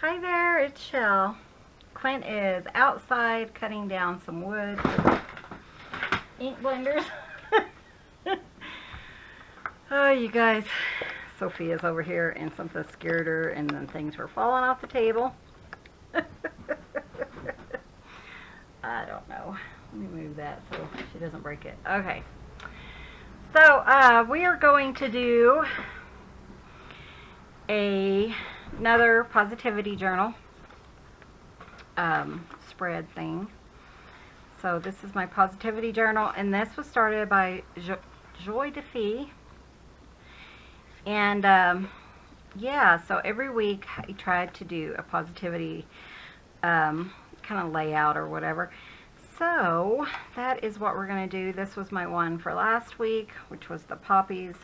Hi there, it's Chelle. Clint is outside cutting down some wood. Ink blenders. Oh, you guys. Sophia's over here and something scared her and then things were falling off the table. I don't know. Let me move that so she doesn't break it. Okay. So, we are going to do another positivity journal spread thing. So this is my positivity journal, and this was started by Joy DeFee. And yeah, so every week I tried to do a positivity kind of layout or whatever. So that is what we're going to do. This was my one for last week, which was the poppies.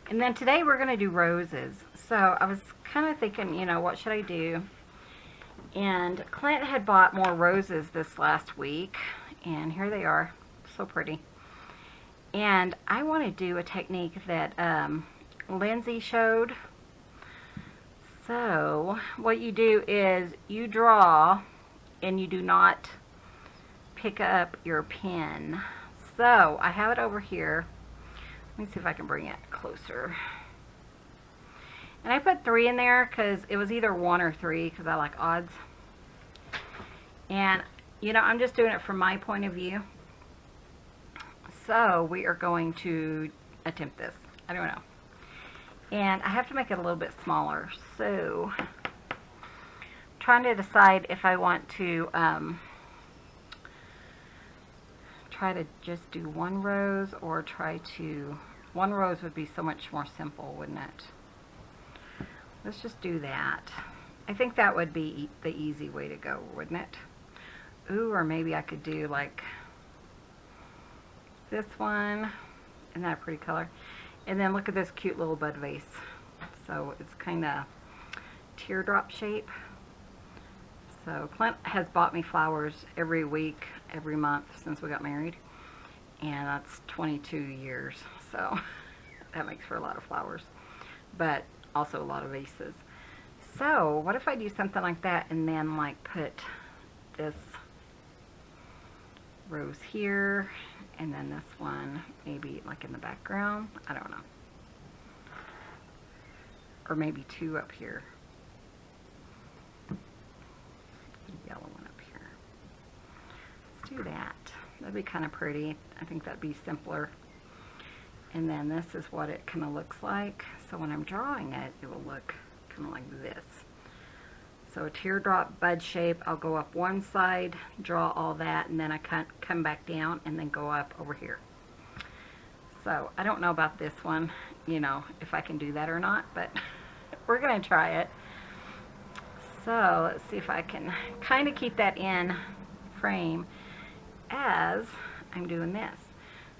And then today we're going to do roses. So I was kind of thinking, you know, what should I do? And Clint had bought more roses this last week. And here they are. So pretty. And I want to do a technique that Lindsay showed. So what you do is you draw and you do not pick up your pen. So I have it over here. Let me see if I can bring it closer. And I put 3 in there because it was either 1 or 3 because I like odds. And, you know, I'm just doing it from my point of view. So we are going to attempt this. I don't know. And I have to make it a little bit smaller. So I'm trying to decide if I want to try to just do 1 rose or try to... 1 rose would be so much more simple, wouldn't it? Let's just do that. I think that would be the easy way to go, wouldn't it? Ooh, or maybe I could do like this one. Isn't that a pretty color? And then look at this cute little bud vase. So it's kind of teardrop shape. So Clint has bought me flowers every week, every month since we got married. And that's 22 years. So that makes for a lot of flowers. But also a lot of vases. So what if I do something like that and then like put this rose here and then this one maybe like in the background? I don't know. Or maybe 2 up here. Yellow one up here. Let's do that. That'd be kind of pretty. I think that'd be simpler. And then this is what it kind of looks like. So when I'm drawing it, it will look kind of like this. So a teardrop bud shape. I'll go up one side, draw all that, and then I come back down and then go up over here. So I don't know about this one, you know, if I can do that or not, but we're going to try it. So let's see if I can kind of keep that in frame as I'm doing this.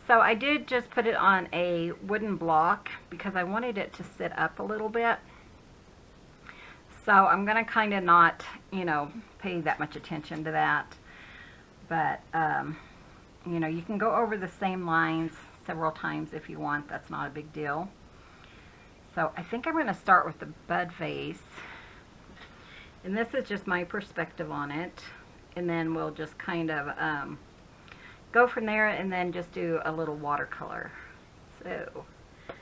So I did just put it on a wooden block because I wanted it to sit up a little bit. So I'm going to kind of not, you know, pay that much attention to that. But, you know, you can go over the same lines several times if you want. That's not a big deal. So I think I'm going to start with the bud vase. And this is just my perspective on it. And then we'll just kind of go from there and then just do a little watercolor. So I'll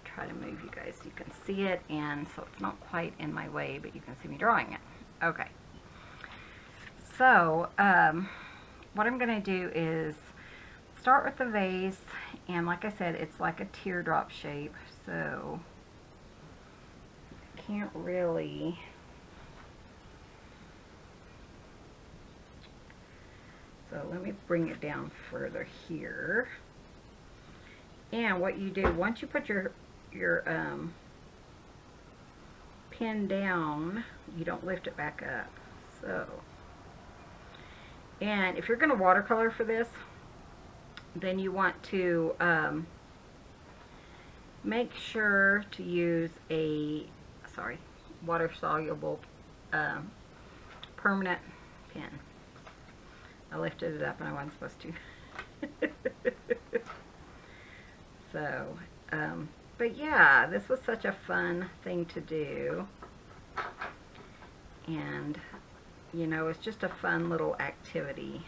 try to move you guys so you can see it, and so it's not quite in my way, but you can see me drawing it. Okay. So what I'm going to do is start with the vase, and like I said, it's like a teardrop shape, so I can't really... So let me bring it down further here. And what you do, once you put your pen down, you don't lift it back up. So, and if you're going to watercolor for this, then you want to make sure to use a, water-soluble permanent pen. I lifted it up and I wasn't supposed to. So, But yeah, this was such a fun thing to do. And, you know, it's just a fun little activity.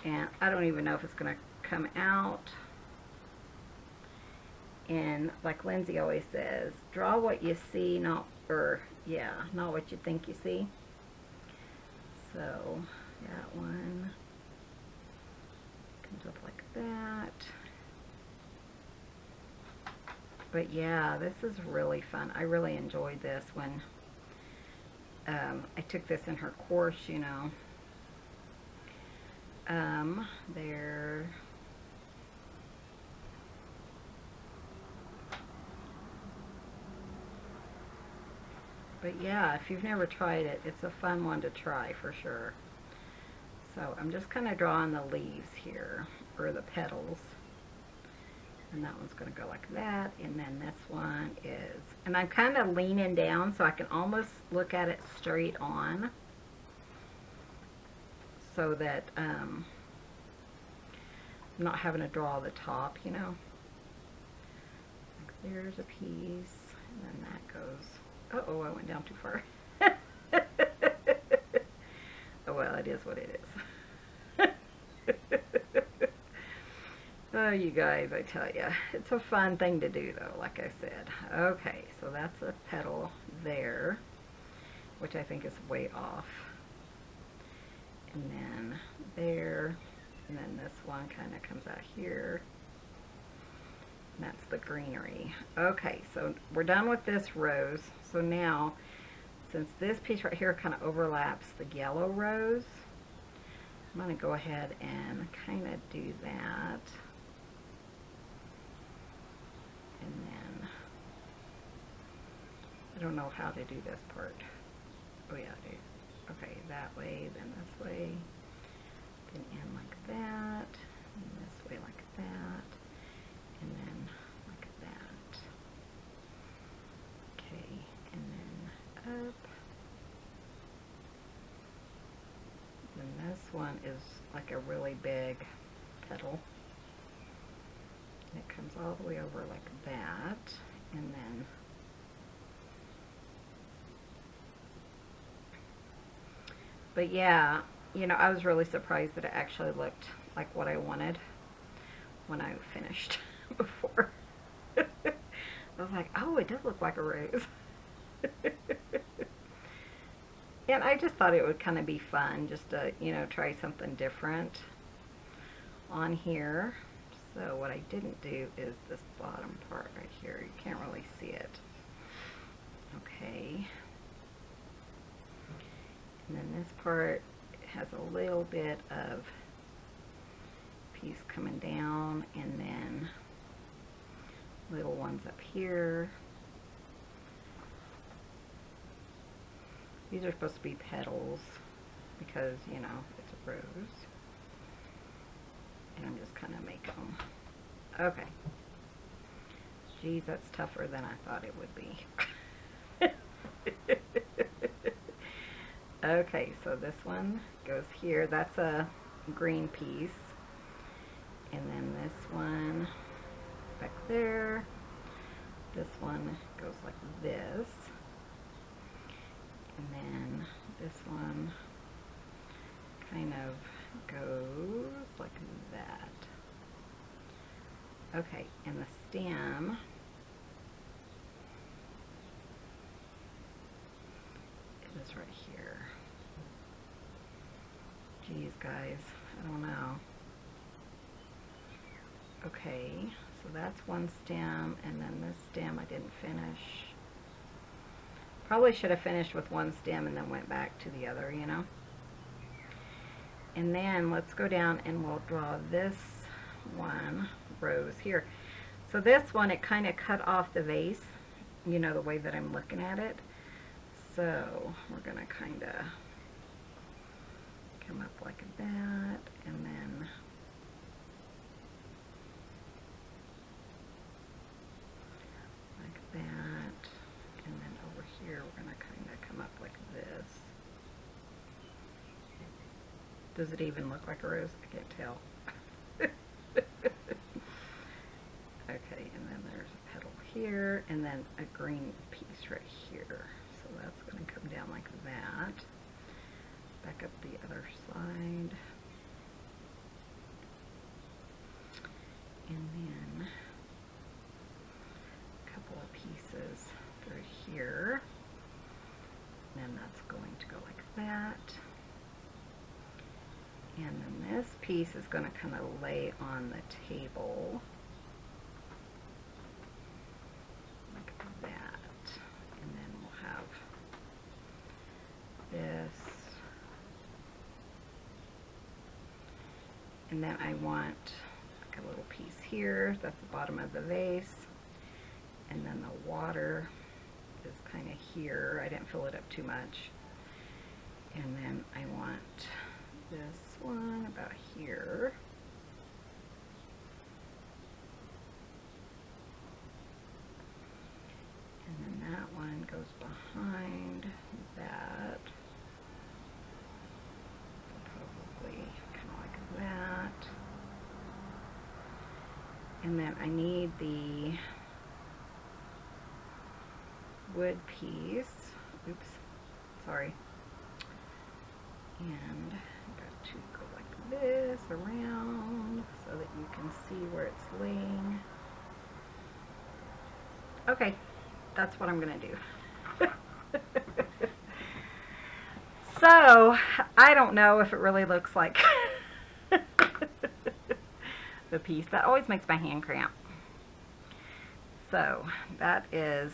And I don't even know if it's going to come out. And like Lindsay always says, draw what you see, not what you think you see. So that one comes up like that. But yeah, this is really fun. I really enjoyed this when I took this in her course, you know. There. But yeah, if you've never tried it, it's a fun one to try for sure. So I'm just kind of drawing the leaves here, or the petals. And that one's going to go like that. And then this one is, and I'm kind of leaning down so I can almost look at it straight on. So that I'm not having to draw the top, you know. Like there's a piece, and then that goes. Uh-oh, I went down too far. Oh well, it is what it is. Oh, you guys, I tell you, it's a fun thing to do though, like I said. Okay, so that's a petal there, which I think is way off. And then there, and then this one kind of comes out here. And that's the greenery. Okay, so we're done with this rose. So now, since this piece right here kind of overlaps the yellow rose, I'm going to go ahead and kind of do that. And then, I don't know how to do this part. Oh yeah, I do. Okay, that way, then this way, then in like that, and this way like that, and then like that. Okay, and then up. And this one is like a really big petal. And it comes all the way over like that, and then but yeah, you know, I was really surprised that it actually looked like what I wanted when I finished before. I was like, oh, it does look like a rose. And I just thought it would kind of be fun just to, you know, try something different on here. So what I didn't do is this bottom part right here. You can't really see it. Okay. And then this part has a little bit of piece coming down, and then little ones up here. These are supposed to be petals because, you know, it's a rose. And I'm just kind of making them. Okay. Geez, that's tougher than I thought it would be. Okay, so this one goes here. That's a green piece. And then this one back there. This one goes like this. And then this one kind of goes like that. Okay, and the stem is right here. Geez, guys, I don't know. Okay, so that's one stem, and then this stem I didn't finish. Probably should have finished with one stem and then went back to the other, you know. And then let's go down and we'll draw this one rose here. So this one, it kind of cut off the vase, you know, the way that I'm looking at it. So we're going to kind of come up like that, and then like that, and then over here we're going to kind of come up like this. Does it even look like a rose? I can't tell. Okay, here, and then a green piece right here. So that's going to come down like that. Back up the other side. And then a couple of pieces through here. And then that's going to go like that. And then this piece is going to kind of lay on the table. Like that. And then we'll have this. And then I want like a little piece here. That's the bottom of the vase. And then the water is kind of here. I didn't fill it up too much. And then I want this one about here. And then that one goes behind that. Probably kind of like that. And then I need the wood piece. Oops, sorry. And I got to go like this around so that you can see where it's laying. Okay, that's what I'm gonna do. So, I don't know if it really looks like the piece. That always makes my hand cramp. So, that is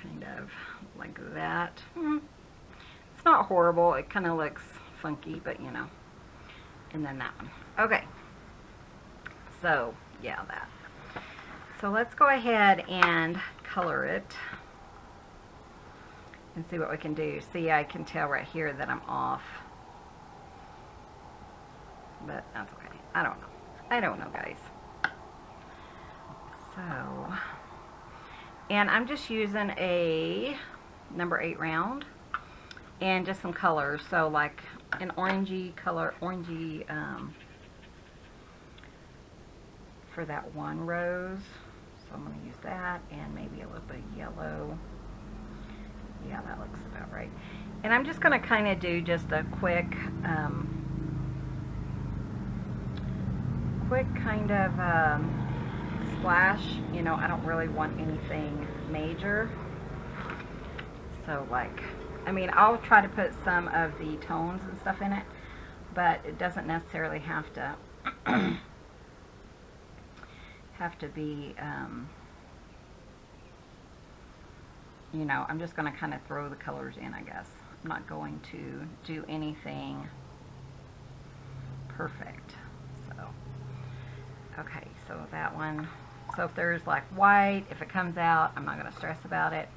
kind of like that. It's not horrible. It kind of looks funky, but you know. And then that one. Okay. So, yeah, that. So let's go ahead and color it and see what we can do. See, I can tell right here that I'm off. But that's okay. I don't know. I don't know, guys. So, and I'm just using a number 8 round and just some colors. So like an orangey color, for that one rose. So I'm going to use that, and maybe a little bit of yellow. Yeah, that looks about right. And I'm just going to kind of do just a quick kind of splash. You know, I don't really want anything major. So like, I mean, I'll try to put some of the tones and stuff in it, but it doesn't necessarily have to be, you know, I'm just going to kind of throw the colors in, I guess. I'm not going to do anything perfect. So, okay, so that one. So if there's like white, if it comes out, I'm not going to stress about it.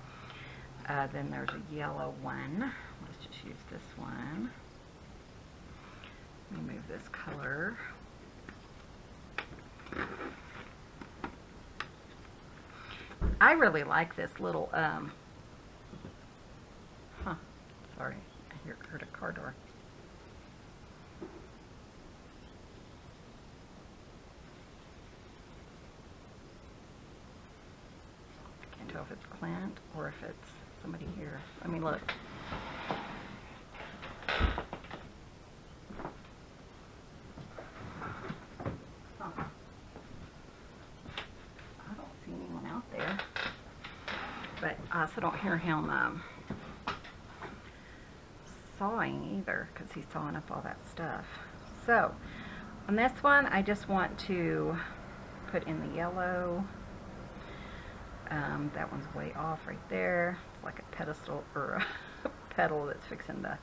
Then there's a yellow one. Let's just use this one. Let me move this color. I really like this little, sorry, I heard a car door. I can't tell if it's Clint or if it's somebody here. Let me look. But I also don't hear him sawing either, because he's sawing up all that stuff. So on this one, I just want to put in the yellow. That one's way off right there. It's like a pedestal or a petal that's fixing to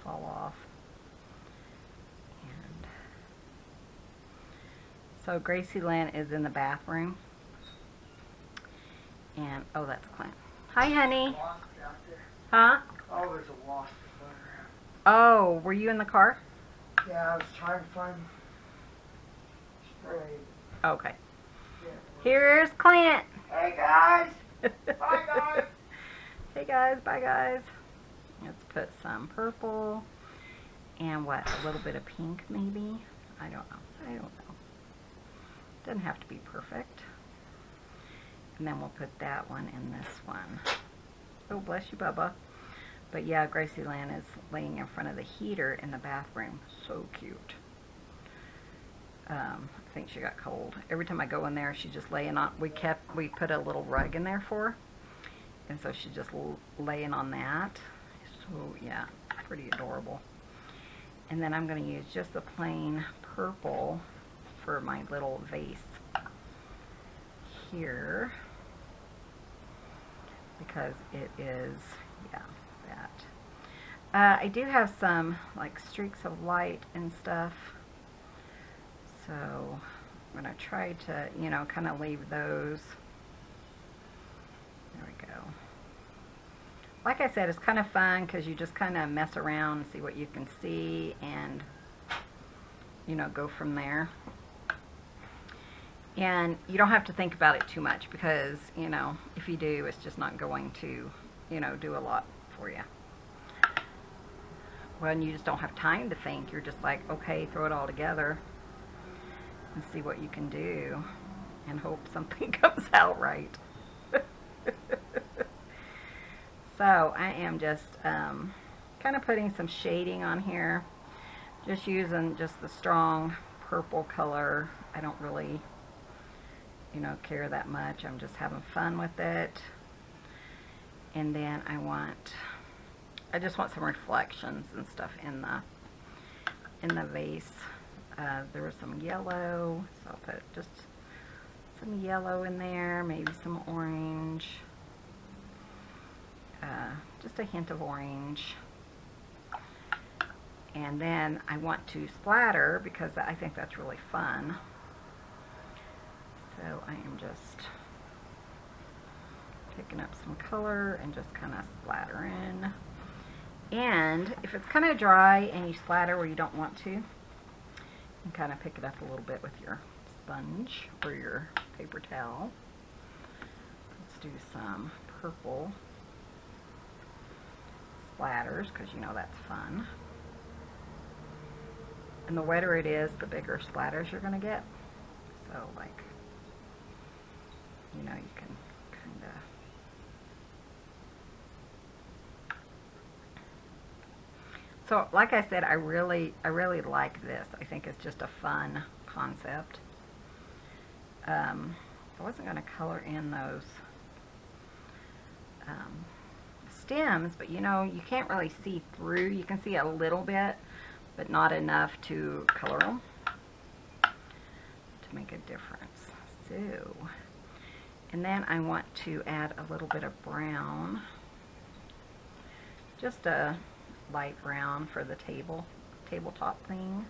fall off. And so Gracie Lynn is in the bathroom. And, oh, that's Clint. Hi, honey. Huh? Oh, there's a wasp. Oh, were you in the car? Yeah, I was trying to find spray. Okay. Yeah. Here's Clint. Hey, guys. Bye, guys. Hey, guys. Bye, guys. Let's put some purple and what? A little bit of pink, maybe? I don't know. I don't know. Doesn't have to be perfect. And then we'll put that one in this one. Oh, bless you, Bubba. But yeah, Gracie Lynn is laying in front of the heater in the bathroom. So cute. I think she got cold. Every time I go in there, she's just laying on. We put a little rug in there for her, and so she's just laying on that. So yeah, pretty adorable. And then I'm going to use just the plain purple for my little vase here, because it is, yeah, that. I do have some like streaks of light and stuff. So I'm going to try to, you know, kind of leave those. There we go. Like I said, it's kind of fun because you just kind of mess around and see what you can see and, you know, go from there. And you don't have to think about it too much because, you know, if you do, it's just not going to, you know, do a lot for you. When you just don't have time to think, you're just like, okay, throw it all together and see what you can do and hope something comes out right. So I am just kind of putting some shading on here, just using just the strong purple color. I don't really, you know, care that much. I'm just having fun with it. And then I just want some reflections and stuff in the vase. There was some yellow, so I'll put just some yellow in there, maybe some orange, just a hint of orange. And then I want to splatter because I think that's really fun. So I am just picking up some color and just kind of splattering. And if it's kind of dry and you splatter where you don't want to, and kind of pick it up a little bit with your sponge or your paper towel. Let's do some purple splatters because you know that's fun. And the wetter it is, the bigger splatters you're going to get. So like, you know, you can kind of So, like I said, I really like this. I think it's just a fun concept. I wasn't going to color in those stems, but you know, you can't really see through. You can see a little bit, but not enough to color them to make a difference. So, and then I want to add a little bit of brown, just a light brown for the tabletop thing.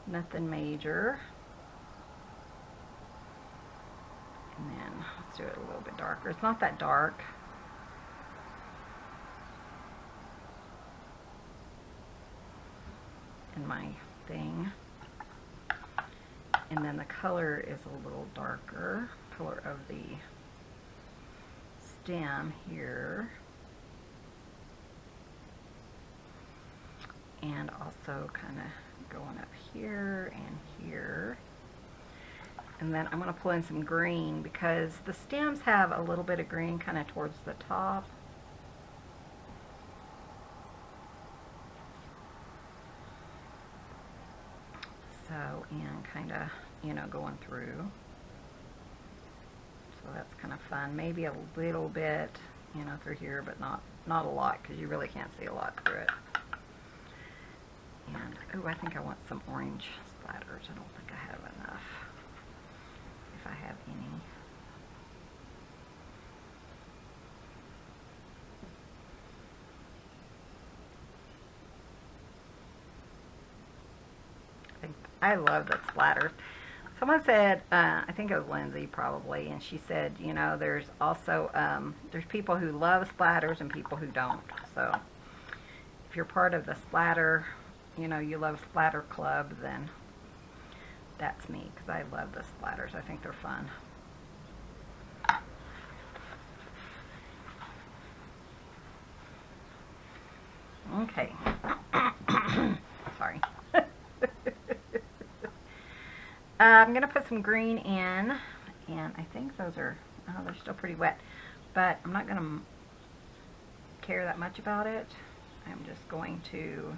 Nothing major. And then let's do it a little bit darker. It's not that dark. In my thing. And then the color is a little darker. Color of the stem here. And also kind of going up here and here. And then I'm going to pull in some green because the stems have a little bit of green kind of towards the top. So, and kind of, you know, going through. So that's kind of fun. Maybe a little bit, you know, through here, but not a lot because you really can't see a lot through it. And, oh, I think I want some orange splatters. I don't think I have enough. If I have any. I love the splatters. Someone said, I think it was Lindsay probably, and she said, you know, there's also, there's people who love splatters and people who don't. So if you're part of the splatter, you know, you love splatter club, then that's me, because I love the splatters. I think they're fun. Okay. Sorry. I'm going to put some green in, and I think those are, oh, they're still pretty wet, but I'm not going to care that much about it. I'm just going to,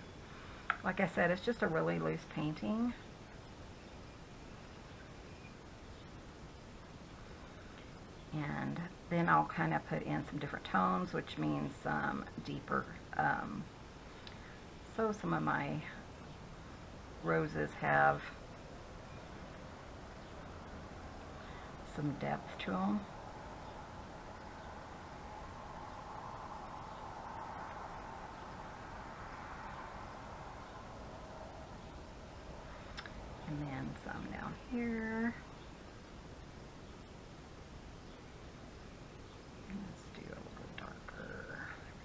like I said, it's just a really loose painting. And then I'll kind of put in some different tones, which means some deeper. So some of my roses have some depth to them. And then some down here. Let's do a little darker. There we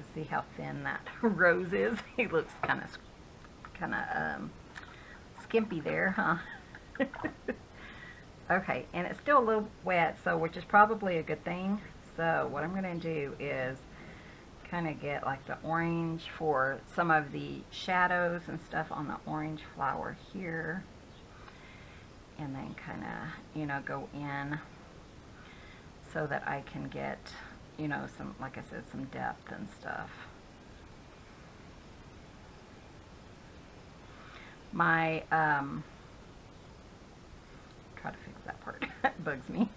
go. See how thin that rose is? He looks kind of skimpy there, huh? Okay, and it's still a little wet, so which is probably a good thing. So what I'm going to do is kind of get like the orange for some of the shadows and stuff on the orange flower here, and then kind of, you know, go in so that I can get, you know, some, like I said, some depth and stuff. My try to fix that part. It bugs me.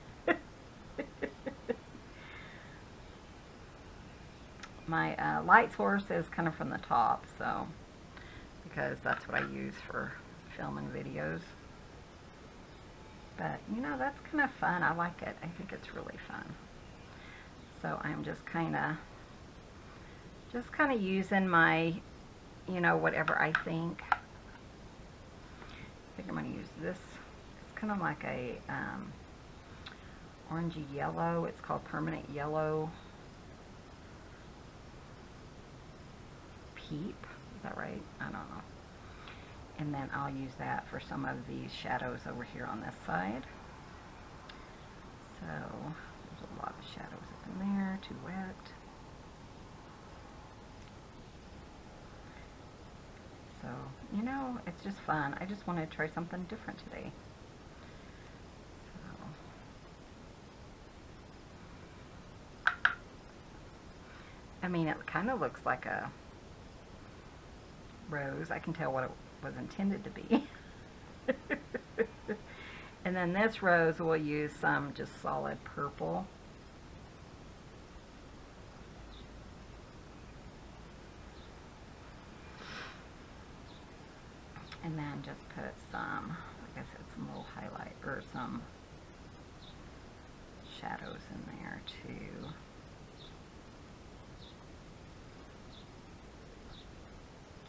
My light source is kind of from the top, so because that's what I use for filming videos. But you know, that's kind of fun. I like it. I think it's really fun. So I'm just kind of using my, you know, whatever I think. I think I'm going to use this. It's kind of like a orangey yellow. It's called Permanent Yellow Peep. Is that right? I don't know. And then I'll use that for some of these shadows over here on this side. So there's a lot of shadows up in there. Too wet. So, you know, it's just fun. I just wanted to try something different today. So, I mean, it kind of looks like a rose. I can tell what it was intended to be. And then this rose, we'll use some just solid purple. And then just put some, like I said, some little highlight or some shadows in there too.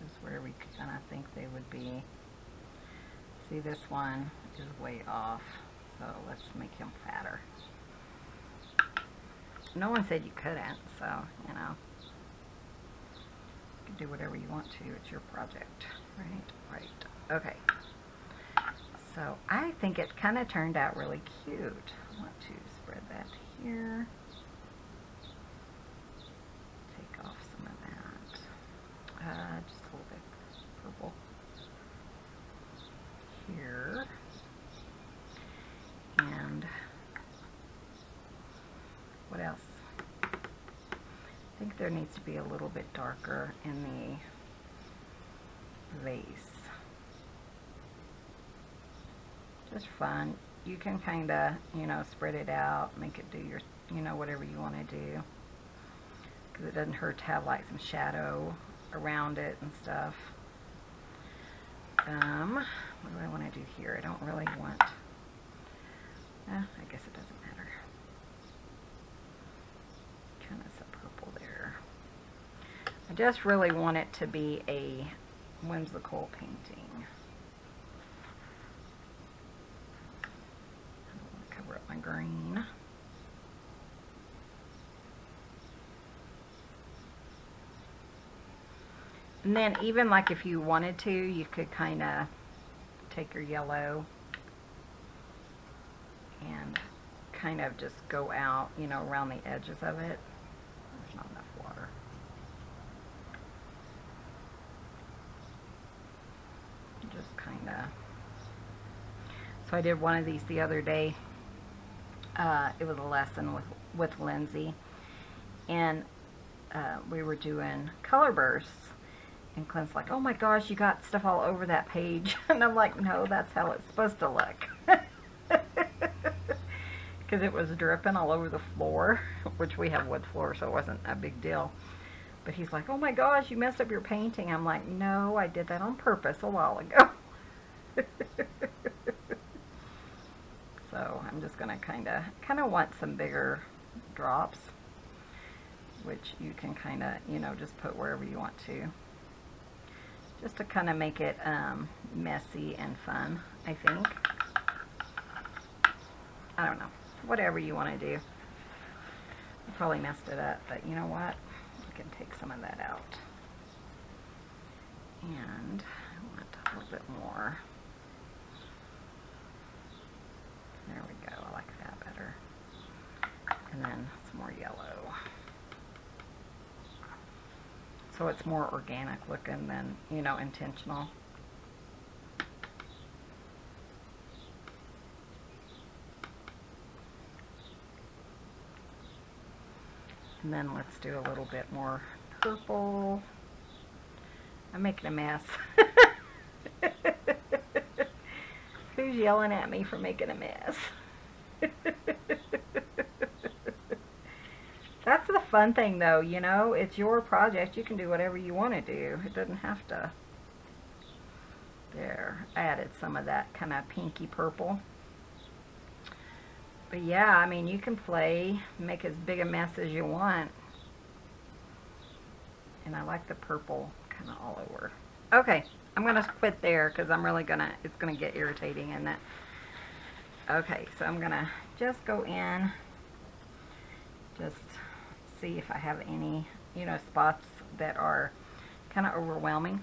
Just where we kind of think they would be. See, this one is way off, so let's make him fatter. No one said you couldn't, so, you know, you can do whatever you want to. It's your project, right? Right. Okay. So I think it kind of turned out really cute. I want to spread that here. Take off some of that. Just a little bit purple here. And what else? I think there needs to be a little bit darker in the vase. Just fun. You can kind of, you know, spread it out, make it do your, you know, whatever you want to do. Because it doesn't hurt to have like some shadow around it and stuff. What do I want to do here? I don't really want, I guess it doesn't matter. Kind of some purple there. I just really want it to be a whimsical painting. I don't want to cover up my green. And then even like if you wanted to, you could kind of take your yellow and kind of just go out, you know, around the edges of it. There's not enough water. So I did one of these the other day. It was a lesson with Lindsay, and we were doing color bursts, and Clint's like, oh my gosh, you got stuff all over that page. And I'm like, no, that's how it's supposed to look. Because it was dripping all over the floor, which we have wood floor, so it wasn't a big deal. But he's like, oh my gosh, you messed up your painting. I'm like, no, I did that on purpose a while ago. So I'm just gonna kind of want some bigger drops, which you can kind of, you know, just put wherever you want to, just to kind of make it messy and fun, I think. I don't know, whatever you want to do. I probably messed it up, but you know what? I can take some of that out. And I want a little bit more. There we go, I like that better. And then some more yellow. So it's more organic looking than, you know, intentional. And then let's do a little bit more purple. I'm making a mess. Who's yelling at me for making a mess? That's the fun thing though, you know, it's your project. You can do whatever you want to do. It doesn't have to. There, I added some of that kind of pinky purple. But yeah, I mean, you can play, make as big a mess as you want. And I like the purple kind of all over. Okay, I'm going to quit there because I'm really going to, it's going to get irritating in that. Okay, so I'm going to just go in, just see if I have any, you know, spots that are kind of overwhelming.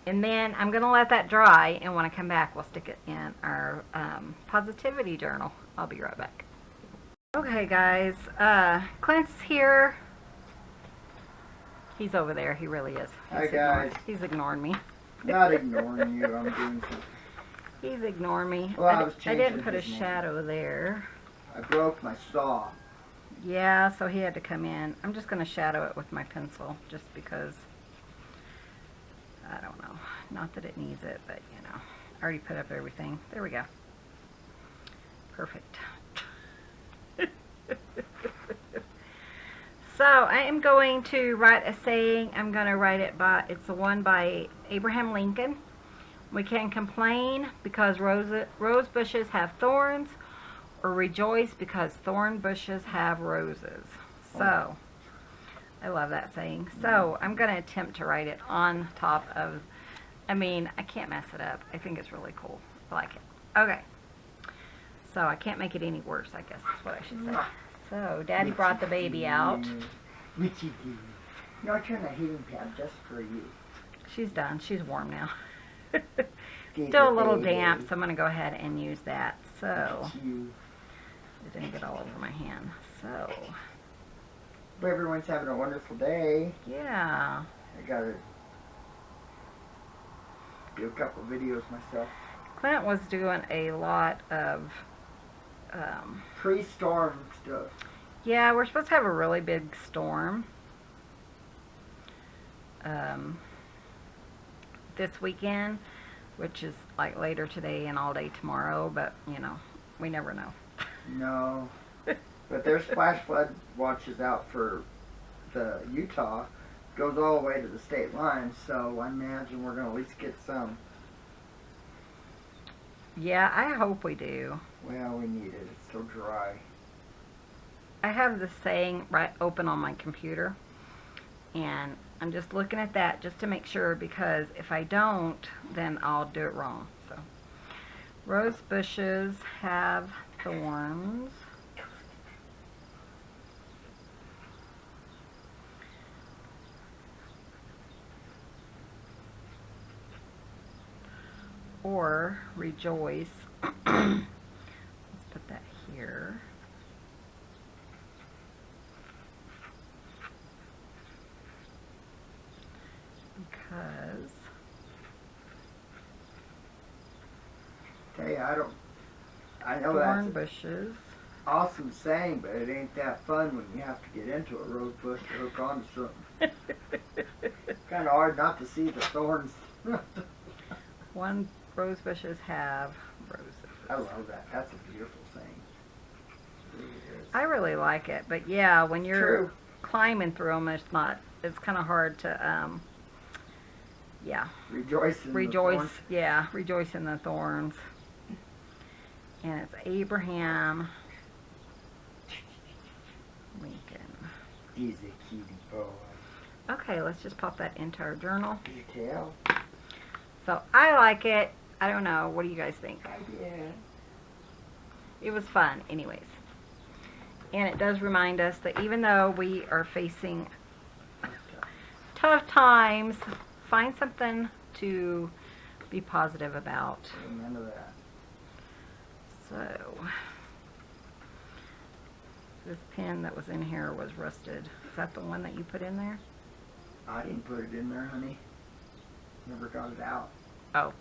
And then I'm going to let that dry, and when I come back, we'll stick it in our positivity journal. I'll be right back. Okay, guys, Clint's here. He's over there. He really is. Hi, guys. He's ignoring me. Not ignoring you. I'm doing something. He's ignoring me. Well, I didn't put a shadow there. I broke my saw. Yeah, so he had to come in. I'm just going to shadow it with my pencil just because, I don't know. Not that it needs it, but, you know. I already put up everything. There we go. Perfect. So I am going to write a saying. I'm going to write it by, it's the one by Abraham Lincoln. We can't complain because rose bushes have thorns, or rejoice because thorn bushes have roses. So, I love that saying. So, I'm going to attempt to write it on top of, I mean, I can't mess it up. I think it's really cool. I like it. Okay. So, I can't make it any worse, I guess is what I should say. So, Daddy brought the baby out. Witchy do. No, I turned that heating pad just for you. She's done. She's warm now. Gave Still her a little baby. damp, so I'm going to go ahead and use that. So, You. it didn't get all over my hand. So, Hope everyone's having a wonderful day. yeah. I gotta do a couple videos myself. Clint was doing a lot of, Pre-storm stuff. yeah, we're supposed to have a really big storm this weekend, which is like later today and all day tomorrow, but, you know, we never know. No. But there's flash flood watches out for the Utah. Goes all the way to the state line, so I imagine we're going to at least get some. Yeah, I hope we do. Well, we need it. It's so dry. I have this saying right open on my computer, and I'm just looking at that just to make sure, because if I don't, then I'll do it wrong. So, rose bushes have thorns. Or rejoice. Let's put that here. Because Tell you, I know thorn that's an bushes. awesome saying, but it ain't that fun when you have to get into a rose bush to hook onto something. Kind of hard not to see the thorns. One rose bushes have roses. I love that. That's a beautiful saying. It really is. I really like it, but yeah, when you're True. climbing through them, it's kind of hard to, yeah, Rejoice in the rejoice, thorns. yeah, rejoice in the thorns. And it's Abraham Lincoln. He's a cutie boy. Okay, let's just pop that into our journal. Detail. So I like it. I don't know. What do you guys think? Yeah. It was fun, anyways. And it does remind us that even though we are facing tough times, find something to be positive about. Amen to that. So, this pen that was in here was rusted. Is that the one that you put in there? I didn't put it in there, honey. Never got it out. Oh.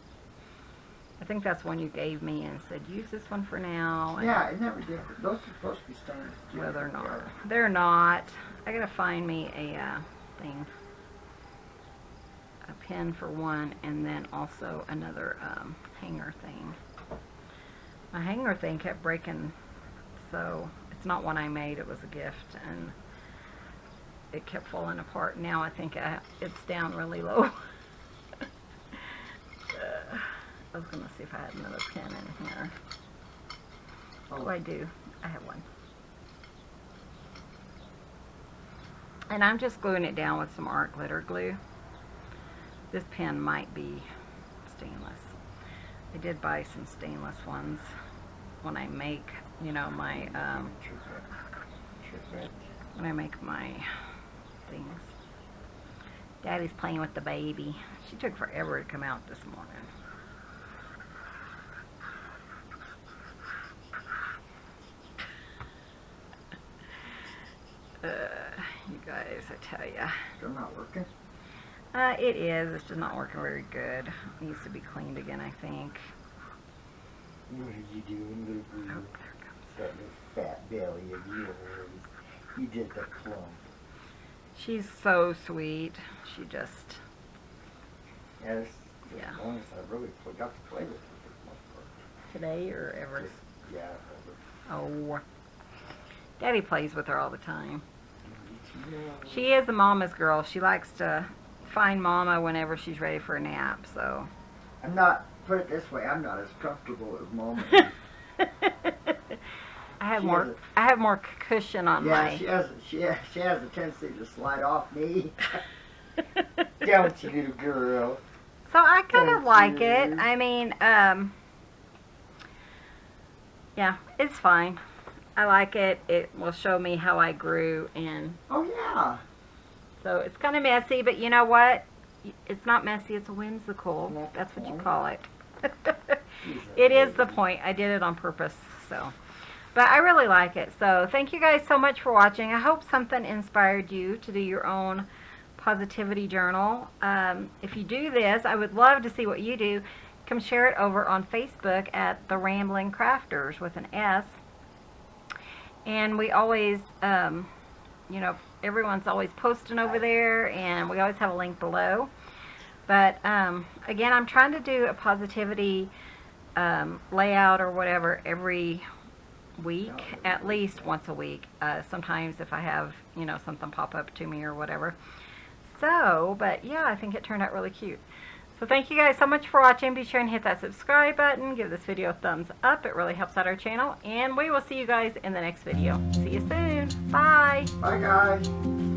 I think that's one you gave me and said, use this one for now. And Yeah, it never did. Those are supposed to be stainless steel. well, they're not. Yeah. They're not. I gotta find me a thing. A pen for one, and then also another hanger thing. My hanger thing kept breaking, so it's not one I made, it was a gift, and it kept falling apart. Now I think it's down really low. I was gonna see if I had another pen in here. Oh, I do. I have one. And I'm just gluing it down with some art glitter glue. This pen might be stainless. I did buy some stainless ones when I make, you know, my, when I make my things. Daddy's playing with the baby. She took forever to come out this morning. You guys, I tell ya. Still not working? It is. It's just not working very good. It needs to be cleaned again, I think. What are you doing, little Oh, girl? there it comes. That little fat belly of yours. You did the plump. She's so sweet. She just, Yes. Yeah. As long as I really got to play with her for the most part. today or ever. Just, yeah. Oh. Daddy plays with her all the time. You know, She is a mama's girl. She likes to find mama whenever she's ready for a nap, so. I'm not, put it this way, I'm not as comfortable as Mom is. I have more cushion on Yeah, my. she has a tendency to slide off me. Don't you, little girl? So I kind of Thank like you. it. I mean, yeah, it's fine. I like it. It will show me how I grew, and Oh yeah. so it's kind of messy, but you know what? It's not messy. It's whimsical. That's what you call it. It is the point. I did it on purpose, so. But I really like it. So thank you guys so much for watching. I hope something inspired you to do your own positivity journal. If you do this, I would love to see what you do. Come share it over on Facebook at The Rambling Crafters with an S. And we always, you know, everyone's always posting over there, and we always have a link below. But again, I'm trying to do a positivity layout or whatever every week, at least once a week. Sometimes if I have, you know, something pop up to me or whatever. So, but yeah, I think it turned out really cute. So thank you guys so much for watching. Be sure and hit that subscribe button. Give this video a thumbs up. It really helps out our channel. And we will see you guys in the next video. See you soon. Bye. Bye, guys.